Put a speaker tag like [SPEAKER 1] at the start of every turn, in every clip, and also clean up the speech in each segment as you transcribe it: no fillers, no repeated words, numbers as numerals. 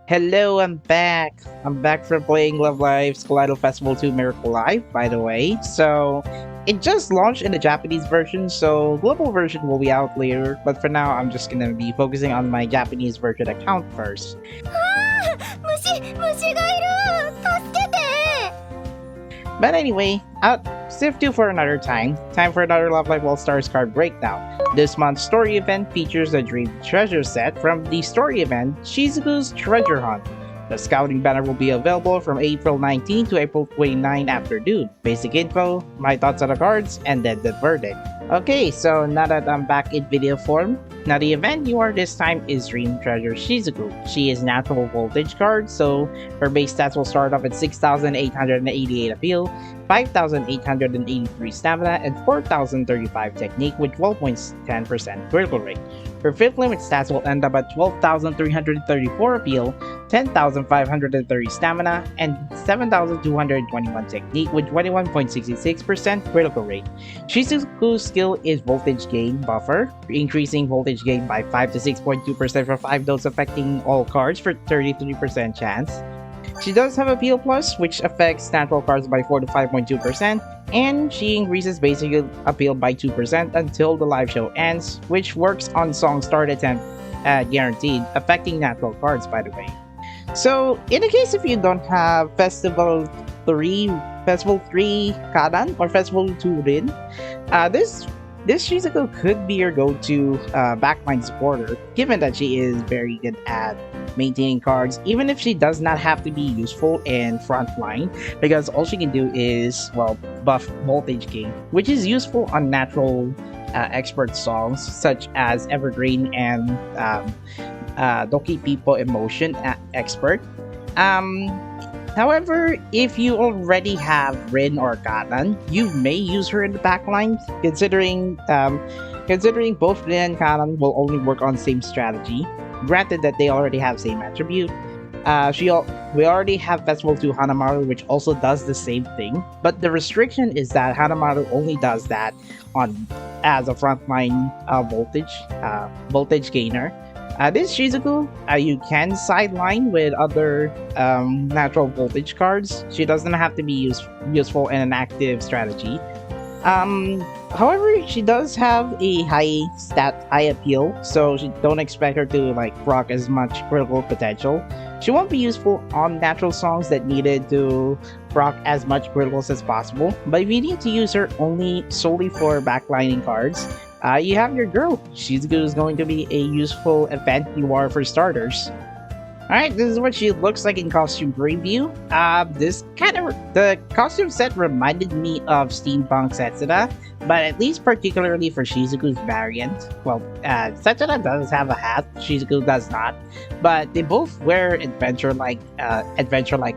[SPEAKER 1] Hello, I'm back. I'm back from playing Love Live's Kaleido Festival 2 Miracle Live, by the way. So, it just launched in the Japanese version, so global version will be out later. But for now, I'm just gonna be focusing on my Japanese version account first.
[SPEAKER 2] 虫がいる。助けて。
[SPEAKER 1] But anyway, save 2 for another time. Time for another Love Live All-Stars card breakdown. This month's story event features a Dream Treasure set from the story event Shizuku's Treasure Hunt. The scouting banner will be available from April 19 to April 29 afternoon. Basic info, my thoughts on the cards, and then the verdict. Okay, so now that I'm back in video form, now the event you are this time is Dream Treasure Shizuku. She is natural voltage card, so her base stats will start off at 6,888 appeal, 5,883 stamina, and 4,035 technique with 12.10% critical rate. Her 5th limit stats will end up at 12,334 appeal, 10,530 stamina, and 7,221 technique with 21.66% critical rate. Shizuku's skill is Voltage Gain Buffer, increasing voltage gain by 5 to 6.2% for 5 nodes affecting all cards for 33% chance. She does have Appeal Plus, which affects natural cards by 4 to 5.2%, and she increases basic appeal by 2% until the live show ends, which works on song start attempt guaranteed, affecting natural cards, by the way. So, in the case if you don't have Festival 3 Kadan or Festival 2 Rin, this Shizuku could be your go-to backline supporter, given that she is very good at maintaining cards, even if she does not have to be useful in frontline, because all she can do is, well, buff voltage gain, which is useful on natural expert songs such as Evergreen and Doki People Emotion Expert. However, if you already have Rin or Kanan, you may use her in the backline, considering both Rin and Kanan will only work on same strategy. Granted that they already have same attribute. We already have Festival 2 Hanamaru, which also does the same thing, but the restriction is that Hanamaru only does that as a frontline voltage gainer. This Shizuku, you can sideline with other natural voltage cards. She doesn't have to be useful in an active strategy. However, she does have a high appeal, so don't expect her to proc as much critical potential. She won't be useful on natural songs that needed to proc as much criticals as possible, but if you need to use her solely for backlining cards, you have your girl. Shizuku is going to be a useful event UR for starters. Alright, this is what she looks like in costume preview. The costume set reminded me of Steampunk Setsuna, but at least particularly for Shizuku's variant. Well, Setsuna does have a hat, Shizuku does not, but they both wear adventure-like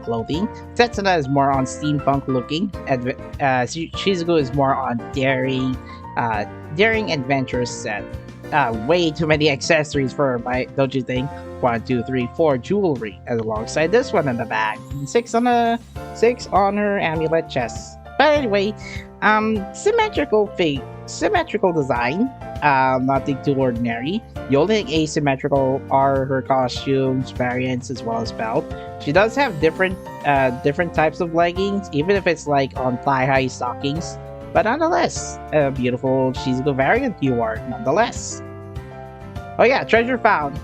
[SPEAKER 1] clothing. Setsuna is more on steampunk looking, Shizuku is more on daring adventurous set. Way too many accessories for her, don't you think? 1, 2, 3, 4 jewelry, and alongside this one in the bag, and 6 on her amulet chest. But anyway, symmetrical design, nothing too ordinary. The only thing asymmetrical are her costumes, variants, as well as belt. She does have different types of leggings, even if it's on thigh-high stockings. But nonetheless, a beautiful Shizuku variant you are, nonetheless. Oh yeah, treasure found!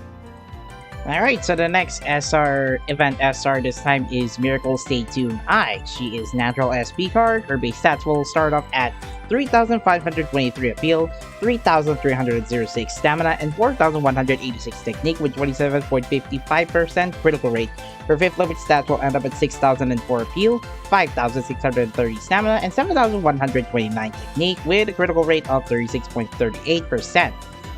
[SPEAKER 1] Alright, so the next event SR this time is Miracle Stay Tuned I. She is natural SP card. Her base stats will start off at 3,523 appeal, 3,306 stamina, and 4,186 technique with 27.55% critical rate. Her 5th limit stats will end up at 6,004 appeal, 5,630 stamina, and 7,129 technique with a critical rate of 36.38%.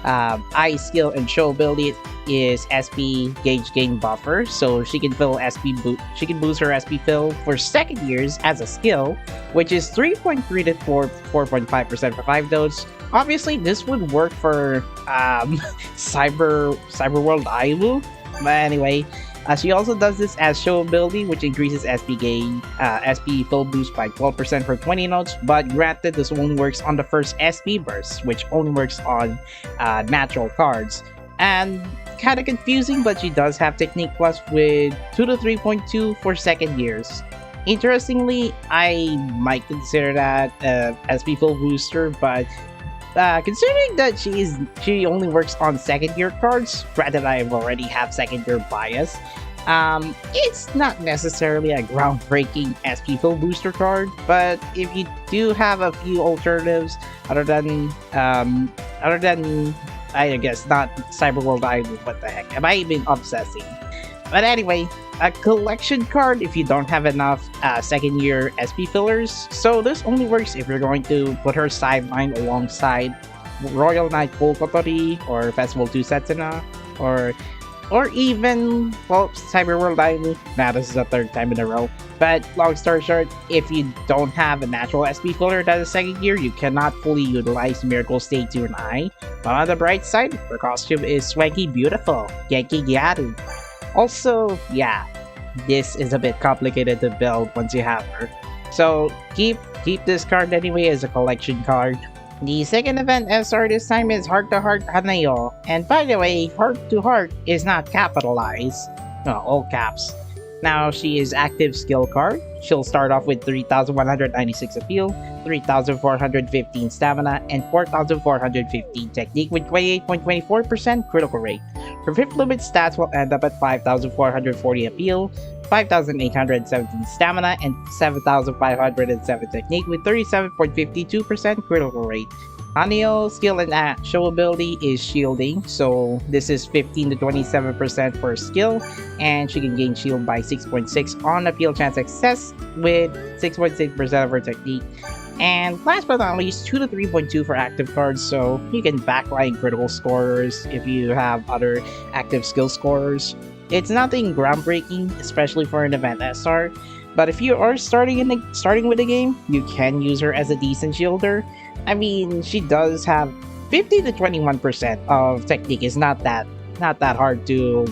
[SPEAKER 1] I skill and show ability is SP Gauge Gain Buffer, so she can boost her SP fill for second years as a skill, which is 3.3 to 4.5% for 5 nodes. Obviously, this would work for Cyberworld Aiwu, but anyway, she also does this as show ability, which increases SP fill boost by 12% for 20 nodes, but granted, this only works on the first SP burst, which only works on natural cards. And kind of confusing, but she does have Technique Plus with 2 to 3.2 for second years. Interestingly, I might consider that SP full booster, but considering that she only works on second year cards, rather than I already have second year bias, it's not necessarily a groundbreaking SP full booster card. But if you do have a few alternatives other than I guess not Cyberworld Idol, what the heck am I even obsessing? But anyway, a collection card if you don't have enough second year SP fillers. So this only works if you're going to put her sideline alongside Royal Knight Kokotori or Festival 2 Setsuna or even, well, Cyberworld Idol. Now this is the third time in a row. But long story short, if you don't have a natural SP filler that is second year, you cannot fully utilize Miracle State 2 and I. But on the bright side, her costume is swanky beautiful. Genki Gyaru. Also, yeah, this is a bit complicated to build once you have her. So keep this card anyway as a collection card. The second event SR this time is Heart to Heart Hanayo. And by the way, Heart to Heart is not capitalized. No, all caps. Now she is active skill card. She'll start off with 3,196 appeal, 3,415 stamina, and 4,415 technique with 28.24% critical rate. Her 5th limit stats will end up at 5,440 appeal, 5,817 stamina, and 7,507 technique with 37.52% critical rate. Hanayo's skill and show ability is shielding, so this is 15 to 27% for skill, and she can gain shield by 6.6 on appeal chance success with 6.6% of her technique. And last but not least, 2 to 3.2 for active cards, so you can backline critical scorers if you have other active skill scorers. It's nothing groundbreaking, especially for an event SR, but if you are starting with the game, you can use her as a decent shielder. I mean, she does have 50 to 21% of technique. Is not that hard to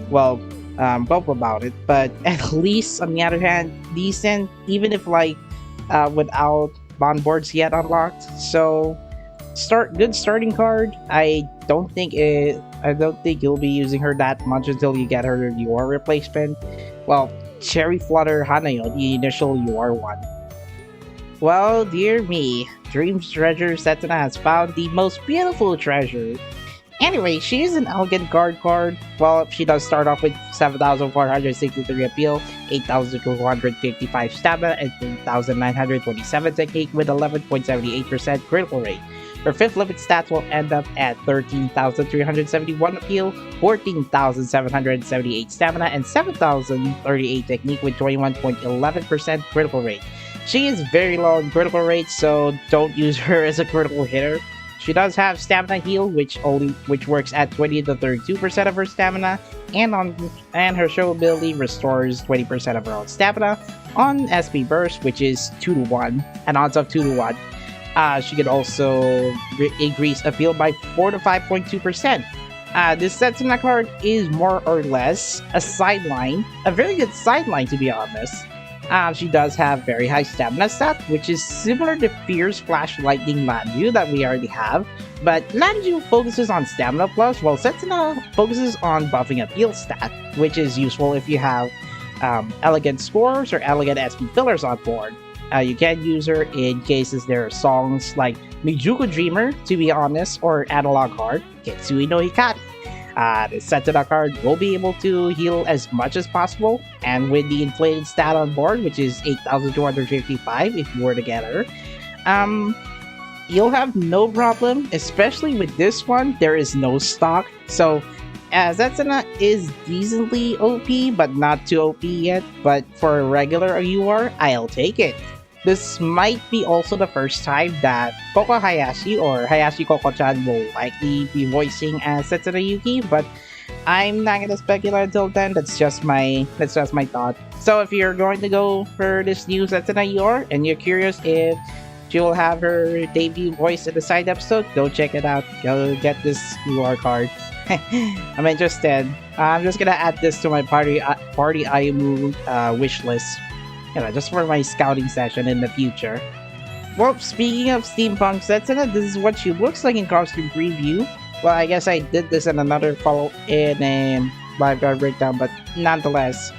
[SPEAKER 1] bump about it. But at least on the other hand, decent, even if without bond boards yet unlocked. So good starting card. I don't think you'll be using her that much until you get her UR replacement. Well, Cherry Flutter Hanayo, the initial UR one. Well, dear me, Dream's Treasure Setsuna has found the most beautiful treasure. Anyway, she is an elegant guard card. Well, she does start off with 7,463 appeal, 8,255 stamina, and 3,927 technique with 11.78% critical rate. Her 5th limit stats will end up at 13,371 appeal, 14,778 stamina, and 7,038 technique with 21.11% critical rate. She is very low in critical rate, so don't use her as a critical hitter. She does have stamina heal, which works at 20 to 32% of her stamina, and her show ability restores 20% of her own stamina on SP burst, which is 2 to 1, and odds of 2 to 1. She can also increase appeal by 4 to 5.2%. This Setsuna card is more or less a sideline, a very good sideline to be honest. She does have very high stamina stat, which is similar to Fierce Flash Lightning Lanju that we already have, but Lanju focuses on stamina plus, while Setsuna focuses on buffing appeal stat, which is useful if you have elegant scorers or elegant SP fillers on board. You can use her in cases there are songs like Mijuku Dreamer, to be honest, or Analog Heart, Ketsui no Hikari. The Setsuna card will be able to heal as much as possible, and with the inflated stat on board, which is 8,255 if you were to get her, you'll have no problem, especially with this one. There is no stock, so Setsuna is decently OP, but not too OP yet, but for a regular UR, I'll take it. This might be also the first time that Koko Hayashi or Hayashi Koko-chan will likely be voicing as Setsuna Yuki, but I'm not gonna speculate until then. That's just my thought. So if you're going to go for this new Setsuna UR and you're curious if she will have her debut voice in the side episode, go check it out. Go get this UR card. I'm interested. I'm just gonna add this to my party Ayumu wish list. Just for my scouting session in the future. Well, speaking of steampunk Setsuna, this is what she looks like in costume preview. Well, I guess I did this in another follow in a lifeguard breakdown, but nonetheless.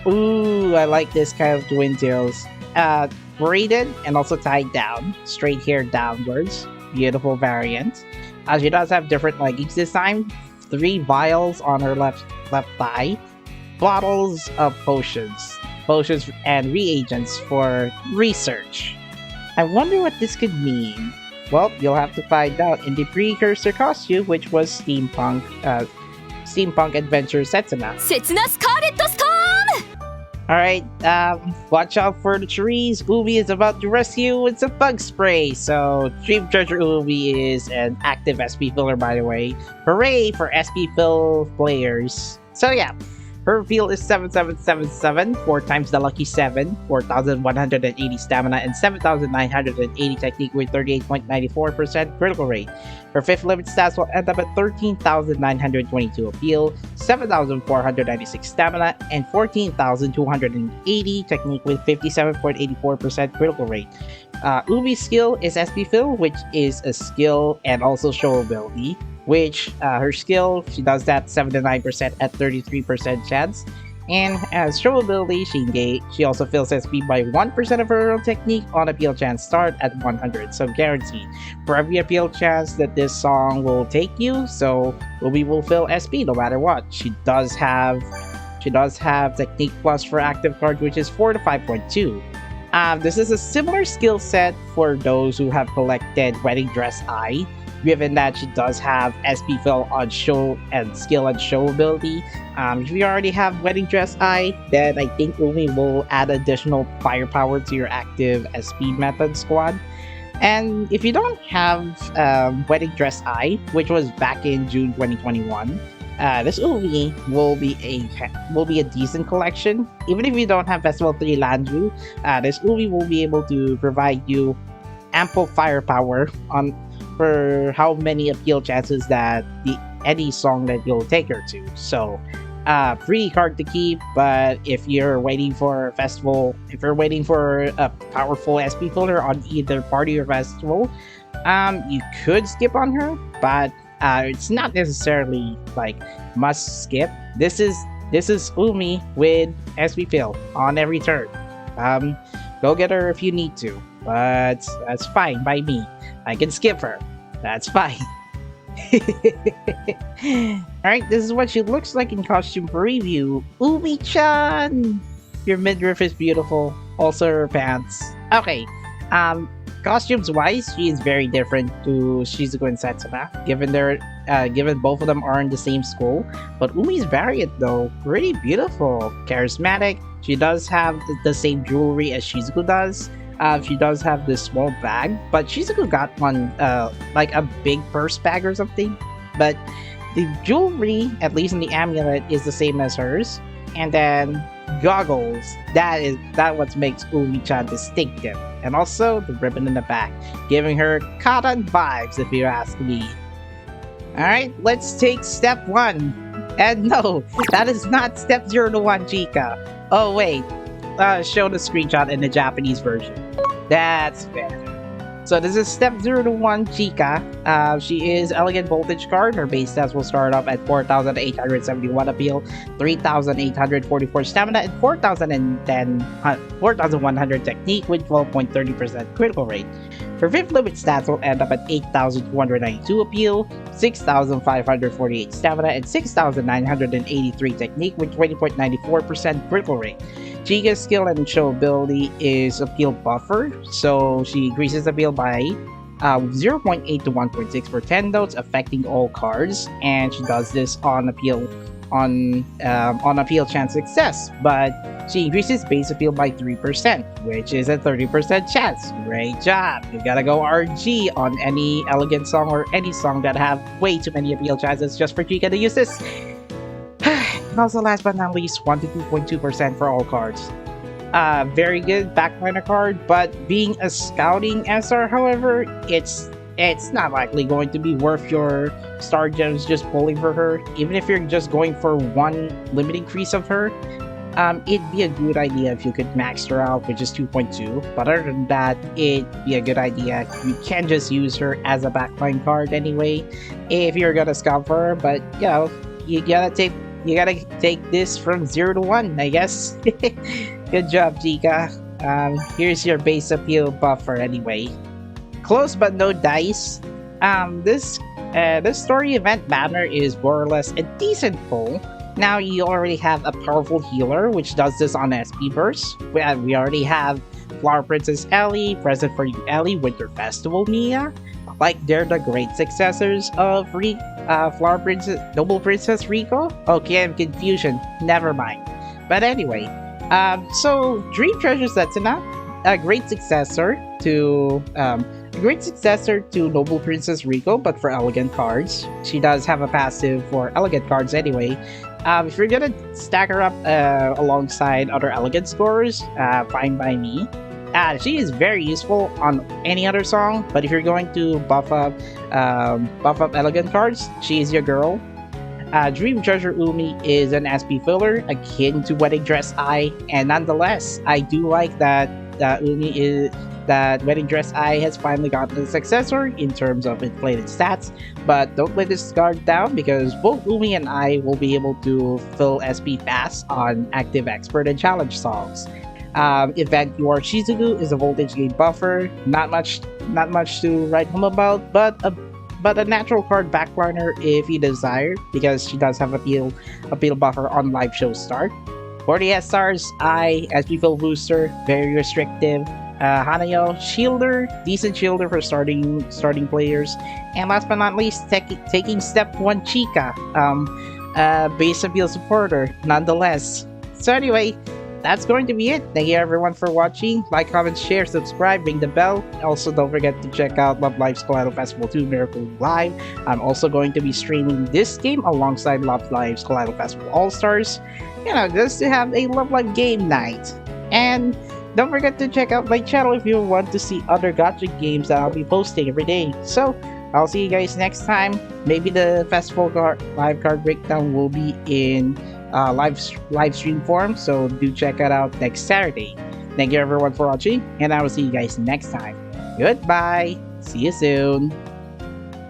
[SPEAKER 1] Ooh, I like this kind of twin tails. Braided and also tied down, straight hair downwards. Beautiful variant. She does have different leggings this time. 3 vials on her left thigh. Bottles of potions and reagents for research. I wonder what this could mean. Well, you'll have to find out in the precursor costume, which was steampunk adventure Setsuna.
[SPEAKER 2] Setsuna Scarlet Storm!
[SPEAKER 1] Alright, watch out for the trees. Ubi is about to rescue with some bug spray. So, Dream Treasure Ubi is an active SP filler, by the way. Hooray for SP fill players. So yeah, her field is 7777, 4 times the lucky 7, 4180 stamina, and 7980 technique with 38.94% critical rate. Her 5th limit stats will end up at 13,922 appeal, 7,496 stamina, and 14,280 technique with 57.84% critical rate. Ubi's skill is SP Fill, which is a skill and also show ability. Which her skill, she does that 79% at 33% chance. And as show ability, she also fills SP by 1% of her own technique on appeal chance start at 100, so guaranteed. For every appeal chance that this song will take you, so Ubi will fill SP no matter what. She does have technique plus for active card, which is 4 to 5.2. This is a similar skill set for those who have collected Wedding Dress Eye, given that she does have SP fill on show and skill and show ability. If you already have Wedding Dress Eye, then I think Umi will add additional firepower to your active SP method squad. And if you don't have Wedding Dress Eye, which was back in June 2021, this Umi will be a decent collection. Even if you don't have Festival 3 Landru, this Umi will be able to provide you ample firepower for how many appeal chances that any song that you'll take her to. So, free card to keep, but if you're waiting for a festival, if you're waiting for a powerful SP filler on either party or festival, you could skip on her, but it's not necessarily like must skip. This is Umi with SP fill on every turn. Go get her if you need to, but that's fine by me. I can skip her. That's fine. Alright, this is what she looks like in costume preview. Umi-chan! Your midriff is beautiful. Also her pants. Okay, costumes wise, she is very different to Shizuku and Setsuna, given both of them are in the same school. But Umi's variant though, pretty beautiful. Charismatic. She does have the same jewelry as Shizuku does. She does have this small bag, but Shizuku got one, like a big purse bag or something. But the jewelry, at least in the amulet, is the same as hers. And then goggles, that what makes Umi-chan distinctive. And also the ribbon in the back, giving her cotton vibes, if you ask me. Alright, let's take step 1. And no, that is not step 0 to 1, Chika. Oh wait, show the screenshot in the Japanese version. That's better. So this is step 0 to 1 Chika. She is Elegant Voltage card. Her base stats will start off at 4,871 appeal, 3,844 stamina, and 4,100 technique with 12.30% critical rate. Her 5th limit stats will end up at 8,292 appeal, 6,548 stamina, and 6,983 technique with 20.94% critical rate. Chika's skill and show ability is appeal buffer, so she increases appeal by 0.8 to 1.6 for 10 notes, affecting all cards, and she does this on appeal chance success, but she increases base appeal by 3%, which is a 30% chance. Great job! You gotta go RG on any elegant song or any song that have way too many appeal chances just for Chika to use this. And also, last but not least, 1 to 2.2% for all cards. Very good backliner card, but being a scouting SR, however, it's not likely going to be worth your star gems just pulling for her. Even if you're just going for one limit increase of her, It'd be a good idea if you could max her out, which is 2.2. But other than that, it'd be a good idea. You can just use her as a backline card anyway, if you're gonna scout for her. But you know, you gotta take this from 0 to 1, I guess. Good job, Chika. Here's your base appeal buffer anyway. Close but no dice. This story event banner is more or less a decent pull. Now you already have a powerful healer, which does this on SP burst. We already have Flower Princess Ellie, Present for You Ellie, Winter Festival Mia. Like they're the great successors of Flower Princess, Noble Princess Rico. Okay, I'm confusion. Never mind. But anyway, so Dream Treasure Setsuna, a great successor to Noble Princess Rico, but for elegant cards. She does have a passive for elegant cards anyway. If you're gonna stack her up alongside other elegant scorers, fine by me. She is very useful on any other song, but if you're going to buff up elegant cards, she is your girl. Dream Treasure Umi is an SP filler akin to Wedding Dress Eye, and nonetheless, I do like that Wedding Dress Eye has finally gotten a successor in terms of inflated stats. But don't let this guard down, because both Umi and I will be able to fill SP fast on active expert and challenge songs. Event Your Shizuku is a voltage gain buffer. Not much to write home about, but a natural card backliner if you desire, because she does have appeal buffer on live show start. For the S-Stars, SP fill booster, very restrictive. Hanayo, shielder, decent shielder for starting players. And last but not least, taking step 1 Chika, base appeal supporter, nonetheless. So anyway, that's going to be it. Thank you everyone for watching. Like, comment, share, subscribe, ring the bell. Also, don't forget to check out Love Live's Kaleido Festival 2 Miracle Live. I'm also going to be streaming this game alongside Love Live's Kaleido Festival All-Stars. You know, just to have a Love Live game night. And don't forget to check out my channel if you want to see other gacha games that I'll be posting every day. So, I'll see you guys next time. Maybe the festival live card breakdown will be in live stream form, so do check it out next Saturday. Thank you everyone for watching, and I will see you guys next time. Goodbye. See you soon.